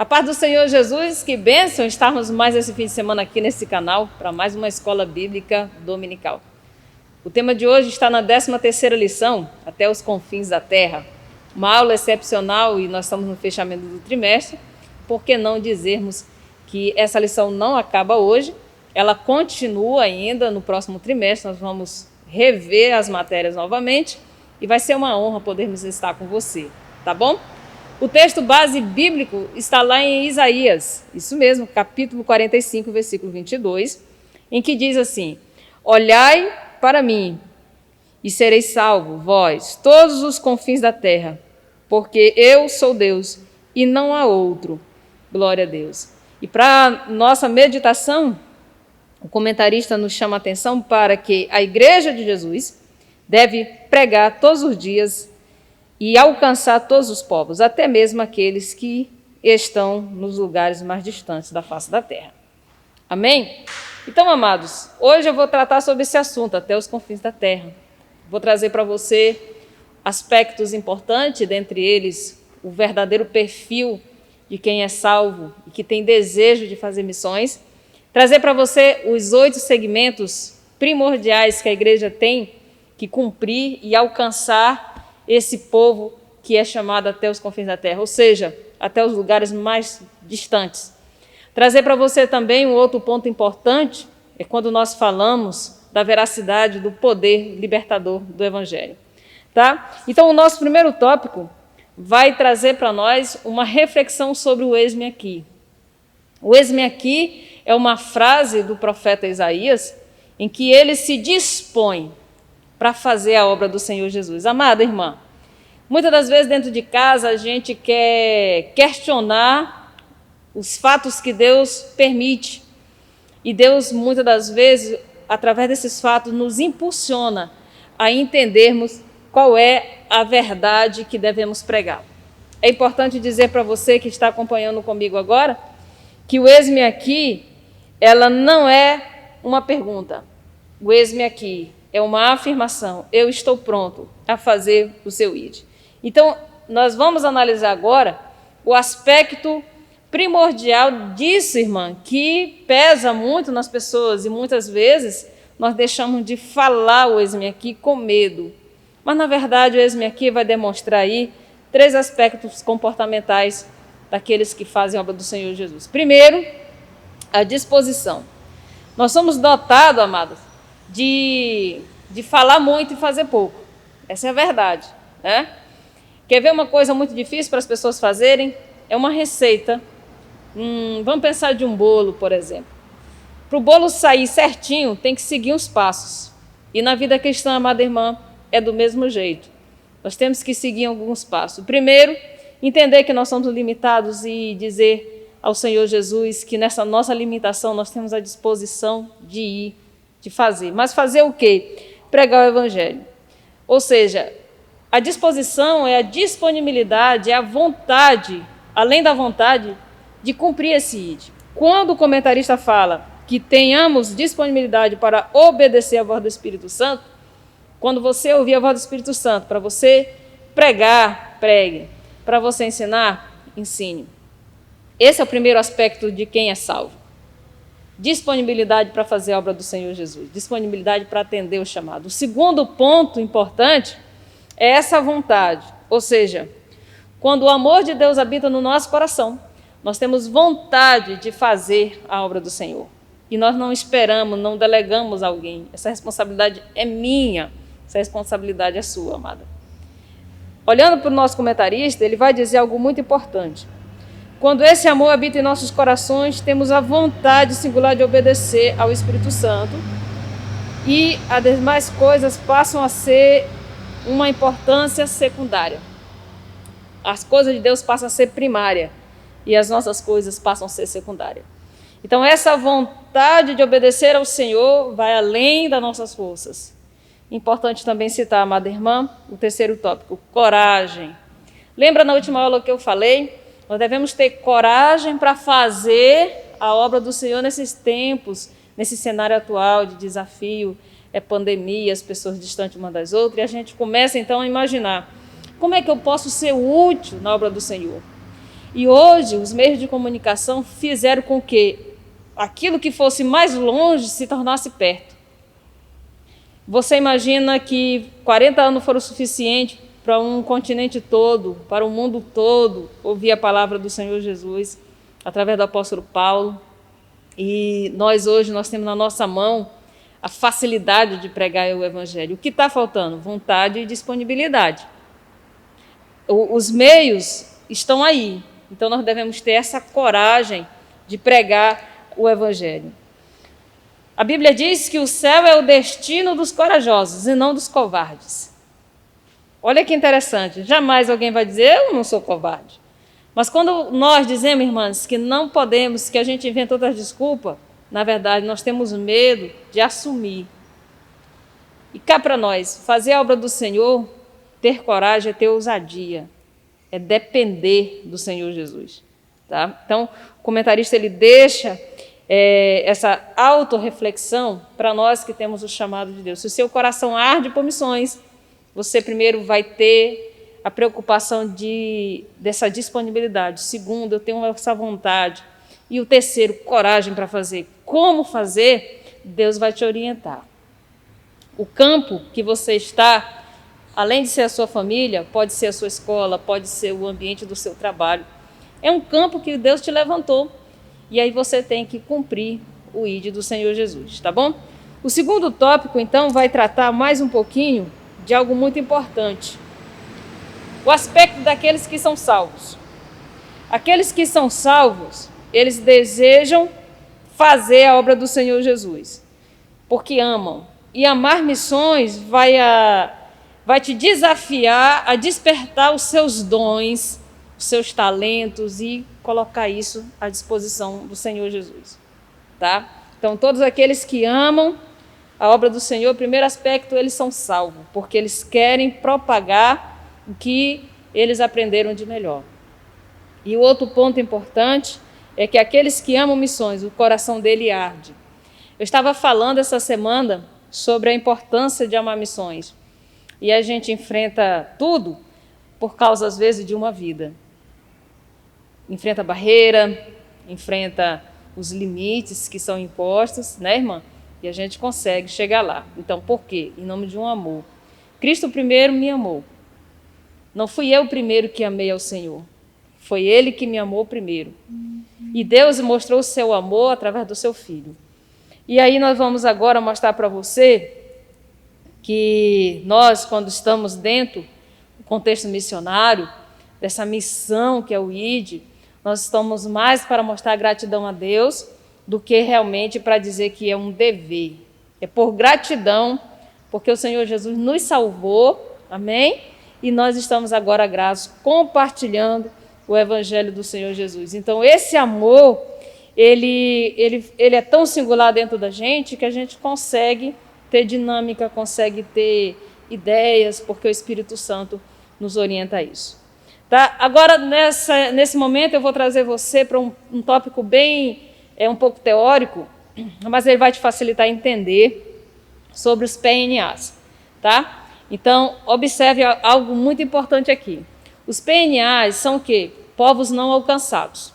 A paz do Senhor Jesus, que bênção estarmos mais esse fim de semana aqui nesse canal para mais uma escola bíblica dominical. O tema de hoje está na 13ª lição, Até os Confins da Terra. Uma aula excepcional e nós estamos no fechamento do trimestre. Por que não dizermos que essa lição não acaba hoje? Ela continua ainda no próximo trimestre, nós vamos rever as matérias novamente e vai ser uma honra podermos estar com você, tá bom? O texto base bíblico está lá em Isaías, isso mesmo, capítulo 45, versículo 22, em que diz assim: Olhai para mim e sereis salvos, vós, todos os confins da terra, porque eu sou Deus e não há outro. Glória a Deus. E para nossa meditação, o comentarista nos chama a atenção para que a Igreja de Jesus deve pregar todos os dias e alcançar todos os povos, até mesmo aqueles que estão nos lugares mais distantes da face da terra. Amém? Então, amados, hoje eu vou tratar sobre esse assunto, até os confins da terra. Vou trazer para você aspectos importantes, dentre eles o verdadeiro perfil de quem é salvo e que tem desejo de fazer missões. Trazer para você os 8 segmentos primordiais que a igreja tem que cumprir e alcançar esse povo que é chamado até os confins da terra, ou seja, até os lugares mais distantes. Trazer para você também um outro ponto importante, é quando nós falamos da veracidade do poder libertador do Evangelho. Tá? Então, o nosso primeiro tópico vai trazer para nós uma reflexão sobre o eis-me aqui. O eis-me aqui é uma frase do profeta Isaías, em que ele se dispõe para fazer a obra do Senhor Jesus. Amada irmã, muitas das vezes dentro de casa a gente quer questionar os fatos que Deus permite. E Deus, muitas das vezes, através desses fatos, nos impulsiona a entendermos qual é a verdade que devemos pregar. É importante dizer para você que está acompanhando comigo agora, que o eis-me aqui, ela não é uma pergunta. O eis-me aqui é uma afirmação. Eu estou pronto a fazer o seu id. Então, nós vamos analisar agora o aspecto primordial disso, irmã, que pesa muito nas pessoas e muitas vezes nós deixamos de falar o eis-me aqui com medo. Mas, na verdade, o eis-me aqui vai demonstrar aí 3 aspectos comportamentais daqueles que fazem a obra do Senhor Jesus. Primeiro, a disposição. Nós somos dotados, amados, de falar muito e fazer pouco. Essa é a verdade, né? Quer ver uma coisa muito difícil para as pessoas fazerem? É uma receita. Vamos pensar de um bolo, por exemplo. Para o bolo sair certinho, tem que seguir uns passos. E na vida cristã, amada irmã, é do mesmo jeito. Nós temos que seguir alguns passos. Primeiro, entender que nós somos limitados e dizer ao Senhor Jesus que nessa nossa limitação nós temos a disposição de ir, de fazer. Mas fazer o quê? Pregar o Evangelho. Ou seja, a disposição é a disponibilidade, é a vontade, além da vontade, de cumprir esse id. Quando o comentarista fala que tenhamos disponibilidade para obedecer a voz do Espírito Santo, quando você ouvir a voz do Espírito Santo, para você pregar, pregue. Para você ensinar, ensine. Esse é o primeiro aspecto de quem é salvo. Disponibilidade para fazer a obra do Senhor Jesus. Disponibilidade para atender o chamado. O segundo ponto importante é essa vontade. Ou seja, quando o amor de Deus habita no nosso coração, nós temos vontade de fazer a obra do Senhor. E nós não esperamos, não delegamos a alguém. Essa responsabilidade é minha. Essa responsabilidade é sua, amada. Olhando para o nosso comentarista, ele vai dizer algo muito importante. Quando esse amor habita em nossos corações, temos a vontade singular de obedecer ao Espírito Santo e as demais coisas passam a ser uma importância secundária. As coisas de Deus passam a ser primária e as nossas coisas passam a ser secundárias. Então, essa vontade de obedecer ao Senhor vai além das nossas forças. Importante também citar, amada irmã, o terceiro tópico, coragem. Lembra na última aula que eu falei? Nós devemos ter coragem para fazer a obra do Senhor nesses tempos, nesse cenário atual de desafio, pandemia, as pessoas distantes umas das outras, e a gente começa então a imaginar como é que eu posso ser útil na obra do Senhor. E hoje os meios de comunicação fizeram com que aquilo que fosse mais longe se tornasse perto. Você imagina que 40 anos foram suficientes para um continente todo, para o mundo todo, ouvir a palavra do Senhor Jesus, através do apóstolo Paulo. E nós hoje temos na nossa mão a facilidade de pregar o Evangelho. O que está faltando? Vontade e disponibilidade. Os meios estão aí, então nós devemos ter essa coragem de pregar o Evangelho. A Bíblia diz que o céu é o destino dos corajosos e não dos covardes. Olha que interessante, jamais alguém vai dizer, eu não sou covarde. Mas quando nós dizemos, irmãs, que não podemos, que a gente inventa outras desculpas, na verdade nós temos medo de assumir. E cá para nós, fazer a obra do Senhor, ter coragem é ter ousadia, é depender do Senhor Jesus. Tá? Então, o comentarista ele deixa essa autorreflexão para nós que temos o chamado de Deus. Se o seu coração arde por missões, você primeiro vai ter a preocupação dessa disponibilidade. Segundo, eu tenho essa vontade. E o terceiro, coragem para fazer. Como fazer? Deus vai te orientar. O campo que você está, além de ser a sua família, pode ser a sua escola, pode ser o ambiente do seu trabalho. É um campo que Deus te levantou. E aí você tem que cumprir o ID do Senhor Jesus, tá bom? O segundo tópico, então, vai tratar mais um pouquinho de algo muito importante. O aspecto daqueles que são salvos. Aqueles que são salvos, eles desejam fazer a obra do Senhor Jesus, porque amam. E amar missões vai te desafiar a despertar os seus dons, os seus talentos e colocar isso à disposição do Senhor Jesus. Tá? Então, todos aqueles que amam a obra do Senhor, primeiro aspecto, eles são salvos, porque eles querem propagar o que eles aprenderam de melhor. E o outro ponto importante é que aqueles que amam missões, o coração dele arde. Eu estava falando essa semana sobre a importância de amar missões. E a gente enfrenta tudo por causa, às vezes, de uma vida. Enfrenta a barreira, enfrenta os limites que são impostos, né, irmã? E a gente consegue chegar lá. Então, por quê? Em nome de um amor. Cristo primeiro me amou. Não fui eu o primeiro que amei ao Senhor. Foi Ele que me amou primeiro. E Deus mostrou o seu amor através do seu Filho. E aí nós vamos agora mostrar para você que nós, quando estamos dentro do contexto missionário, dessa missão que é o ID, nós estamos mais para mostrar gratidão a Deus do que realmente para dizer que é um dever. É por gratidão, porque o Senhor Jesus nos salvou, amém? E nós estamos agora gratos, compartilhando o Evangelho do Senhor Jesus. Então, esse amor, ele é tão singular dentro da gente que a gente consegue ter dinâmica, consegue ter ideias, porque o Espírito Santo nos orienta a isso. Tá? Agora, nesse momento, eu vou trazer você para um tópico bem, um pouco teórico, mas ele vai te facilitar a entender sobre os PNAs. Tá? Então, observe algo muito importante aqui. Os PNAs são o quê? Povos não alcançados.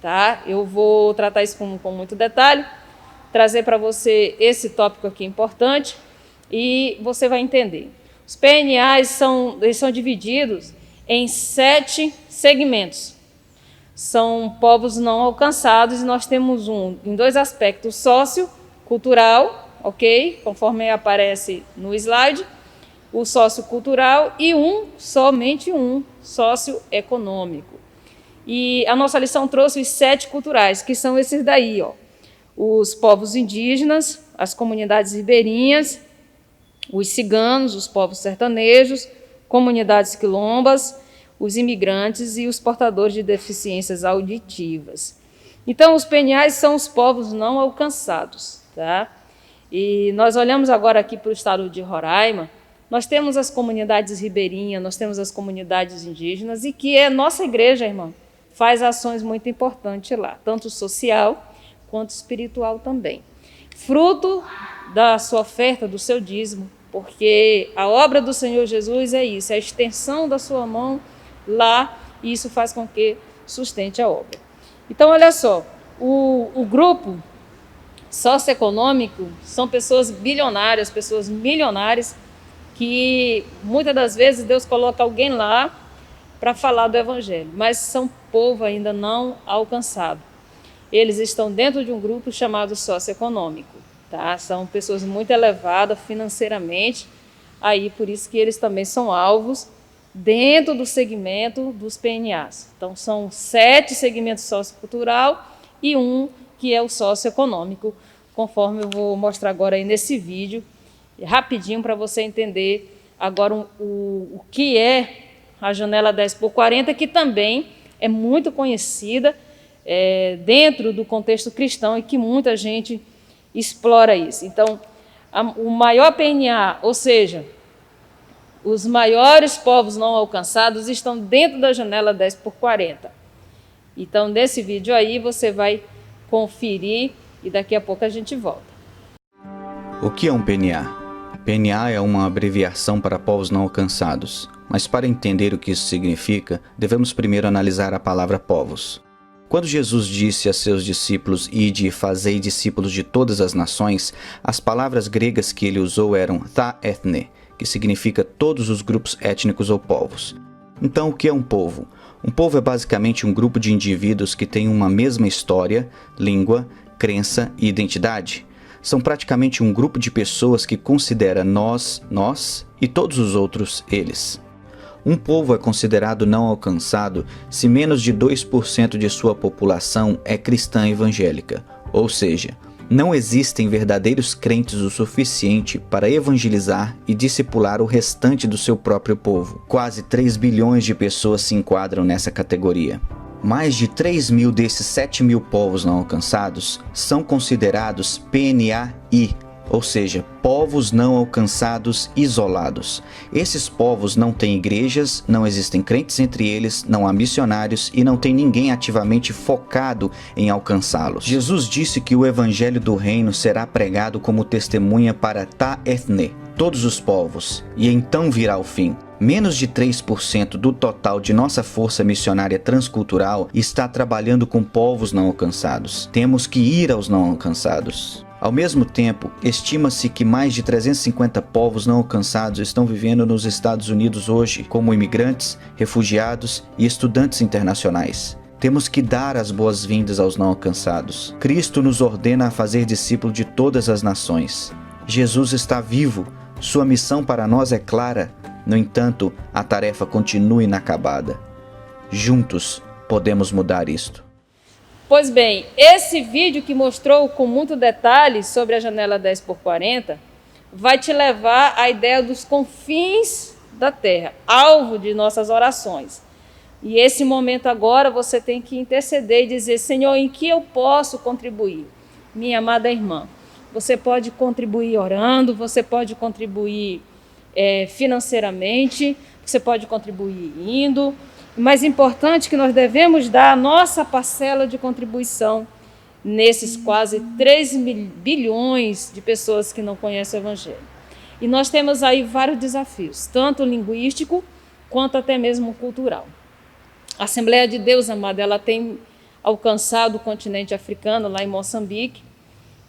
Tá? Eu vou tratar isso com muito detalhe, trazer para você esse tópico aqui importante e você vai entender. Os PNAs eles são divididos em 7 segmentos. São povos não alcançados e nós temos em 2 aspectos, sociocultural, ok? Conforme aparece no slide, o sociocultural e somente um socioeconômico. E a nossa lição trouxe os 7 culturais, que são esses daí, ó. Os povos indígenas, as comunidades ribeirinhas, os ciganos, os povos sertanejos, comunidades quilombas, os imigrantes e os portadores de deficiências auditivas. Então, os PNAs são os povos não alcançados. Tá? E nós olhamos agora aqui para o estado de Roraima, nós temos as comunidades ribeirinhas, nós temos as comunidades indígenas, e que a nossa igreja, irmã, faz ações muito importantes lá, tanto social quanto espiritual também. Fruto da sua oferta, do seu dízimo, porque a obra do Senhor Jesus é isso, é a extensão da sua mão lá, e isso faz com que sustente a obra. Então, olha só, o grupo socioeconômico são pessoas bilionárias, pessoas milionárias, que muitas das vezes Deus coloca alguém lá para falar do Evangelho, mas são povo ainda não alcançado. Eles estão dentro de um grupo chamado socioeconômico, tá? São pessoas muito elevadas financeiramente, aí por isso que eles também são alvos dentro do segmento dos PNAs. Então são 7 segmentos sociocultural e um que é o socioeconômico, conforme eu vou mostrar agora aí nesse vídeo, rapidinho para você entender agora o que é a janela 10x40, que também é muito conhecida dentro do contexto cristão e que muita gente explora isso. Então, o maior PNA, ou seja, os maiores povos não alcançados, estão dentro da janela 10x40. Então, nesse vídeo aí, você vai conferir e daqui a pouco a gente volta. O que é um PNA? PNA é uma abreviação para povos não alcançados, mas para entender o que isso significa, devemos primeiro analisar a palavra povos. Quando Jesus disse a seus discípulos, ide e fazei discípulos de todas as nações, as palavras gregas que ele usou eram tha ethne, que significa todos os grupos étnicos ou povos. Então, o que é um povo? Um povo é basicamente um grupo de indivíduos que têm uma mesma história, língua, crença e identidade. São praticamente um grupo de pessoas que considera nós e todos os outros eles. Um povo é considerado não alcançado se menos de 2% de sua população é cristã evangélica, ou seja, não existem verdadeiros crentes o suficiente para evangelizar e discipular o restante do seu próprio povo. Quase 3 bilhões de pessoas se enquadram nessa categoria. Mais de 3 mil desses 7 mil povos não alcançados são considerados PNAI, ou seja, povos não alcançados isolados. Esses povos não têm igrejas, não existem crentes entre eles, não há missionários e não tem ninguém ativamente focado em alcançá-los. Jesus disse que o evangelho do reino será pregado como testemunha para tha ethne, todos os povos, e então virá o fim. Menos de 3% do total de nossa força missionária transcultural está trabalhando com povos não alcançados. Temos que ir aos não alcançados. Ao mesmo tempo, estima-se que mais de 350 povos não alcançados estão vivendo nos Estados Unidos hoje, como imigrantes, refugiados e estudantes internacionais. Temos que dar as boas-vindas aos não alcançados. Cristo nos ordena a fazer discípulo de todas as nações. Jesus está vivo, sua missão para nós é clara. No entanto, a tarefa continua inacabada. Juntos, podemos mudar isto. Pois bem, esse vídeo que mostrou com muito detalhe sobre a janela 10x40 vai te levar à ideia dos confins da terra, alvo de nossas orações. E esse momento agora você tem que interceder e dizer, Senhor, em que eu posso contribuir? Minha amada irmã, você pode contribuir orando, você pode contribuir financeiramente, você pode contribuir indo. O mais importante é que nós devemos dar a nossa parcela de contribuição nesses quase 3 bilhões de pessoas que não conhecem o Evangelho. E nós temos aí vários desafios, tanto linguístico quanto até mesmo cultural. A Assembleia de Deus, amada, ela tem alcançado o continente africano, lá em Moçambique,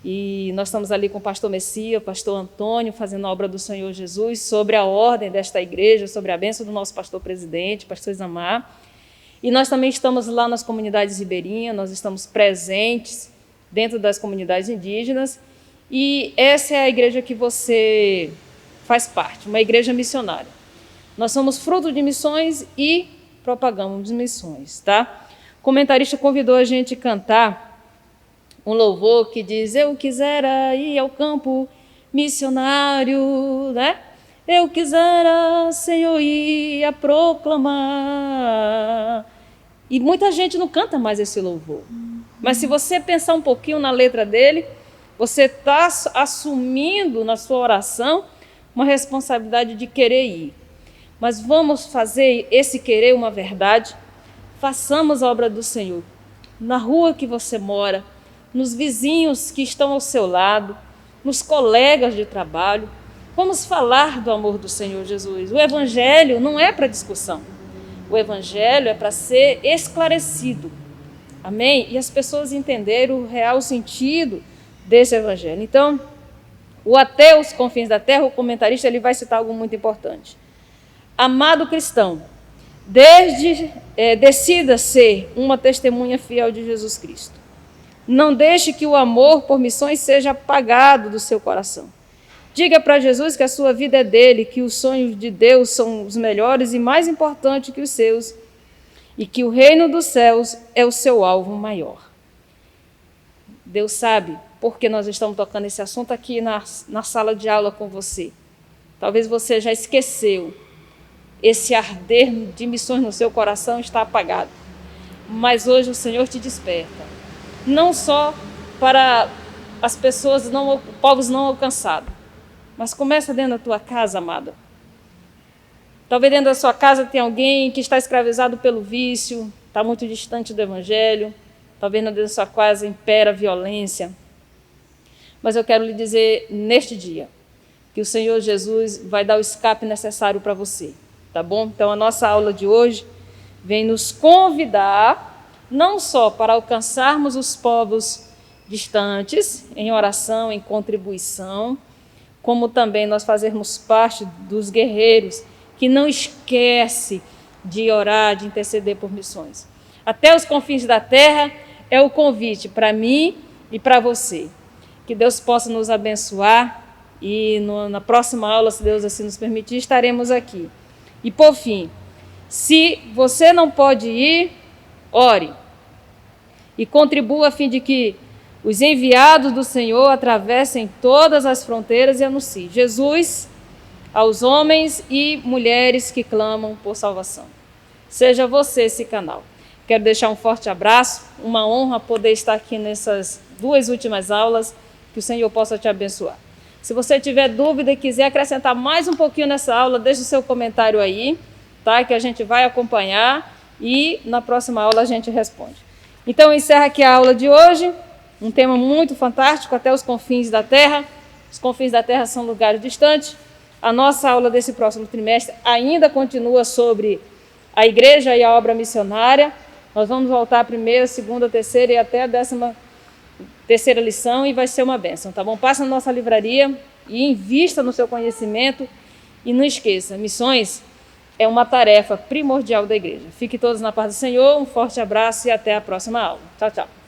e nós estamos ali com o pastor Messias, o pastor Antônio, fazendo a obra do Senhor Jesus, sobre a ordem desta igreja, sobre a bênção do nosso pastor presidente, pastor Isamar. E nós também estamos lá nas comunidades ribeirinhas, nós estamos presentes dentro das comunidades indígenas, e essa é a igreja que você faz parte, uma igreja missionária. Nós somos fruto de missões e propagamos missões, tá? O comentarista convidou a gente a cantar um louvor que diz, eu quisera ir ao campo missionário, né? Eu quisera, Senhor, ir a proclamar. E muita gente não canta mais esse louvor. Mas se você pensar um pouquinho na letra dele, você está assumindo na sua oração uma responsabilidade de querer ir. Mas vamos fazer esse querer uma verdade. Façamos a obra do Senhor. Na rua que você mora, nos vizinhos que estão ao seu lado, nos colegas de trabalho. Vamos falar do amor do Senhor Jesus. O Evangelho não é para discussão. O evangelho é para ser esclarecido. Amém? E as pessoas entenderem o real sentido desse evangelho. Então, o Até os Confins da Terra, o comentarista, ele vai citar algo muito importante. Amado cristão, decida ser uma testemunha fiel de Jesus Cristo. Não deixe que o amor por missões seja apagado do seu coração. Diga para Jesus que a sua vida é dele, que os sonhos de Deus são os melhores e mais importantes que os seus, e que o reino dos céus é o seu alvo maior. Deus sabe por que nós estamos tocando esse assunto aqui na sala de aula com você. Talvez você já esqueceu. Esse arder de missões no seu coração está apagado. Mas hoje o Senhor te desperta. Não só para as pessoas, povos não alcançados, mas começa dentro da tua casa, amada. Talvez dentro da sua casa tenha alguém que está escravizado pelo vício, está muito distante do evangelho. Talvez dentro da sua casa impera a violência. Mas eu quero lhe dizer neste dia que o Senhor Jesus vai dar o escape necessário para você. Tá bom? Então, a nossa aula de hoje vem nos convidar, não só para alcançarmos os povos distantes, em oração, em contribuição, como também nós fazermos parte dos guerreiros que não esquece de orar, de interceder por missões. Até os confins da terra é o convite para mim e para você. Que Deus possa nos abençoar e na próxima aula, se Deus assim nos permitir, estaremos aqui. E, por fim, se você não pode ir, ore e contribua a fim de que os enviados do Senhor atravessem todas as fronteiras e anunciem Jesus aos homens e mulheres que clamam por salvação. Seja você esse canal. Quero deixar um forte abraço, uma honra poder estar aqui nessas 2 últimas aulas, que o Senhor possa te abençoar. Se você tiver dúvida e quiser acrescentar mais um pouquinho nessa aula, deixe o seu comentário aí, tá? Que a gente vai acompanhar e na próxima aula a gente responde. Então, eu encerro aqui a aula de hoje, um tema muito fantástico, até os confins da Terra. Os confins da Terra são lugares distantes. A nossa aula desse próximo trimestre ainda continua sobre a igreja e a obra missionária. Nós vamos voltar a 1ª, 2ª, 3ª e até a 13ª lição e vai ser uma bênção, tá bom? Passa na nossa livraria e invista no seu conhecimento e não esqueça, missões é uma tarefa primordial da igreja. Fiquem todos na paz do Senhor, um forte abraço e até a próxima aula. Tchau, tchau.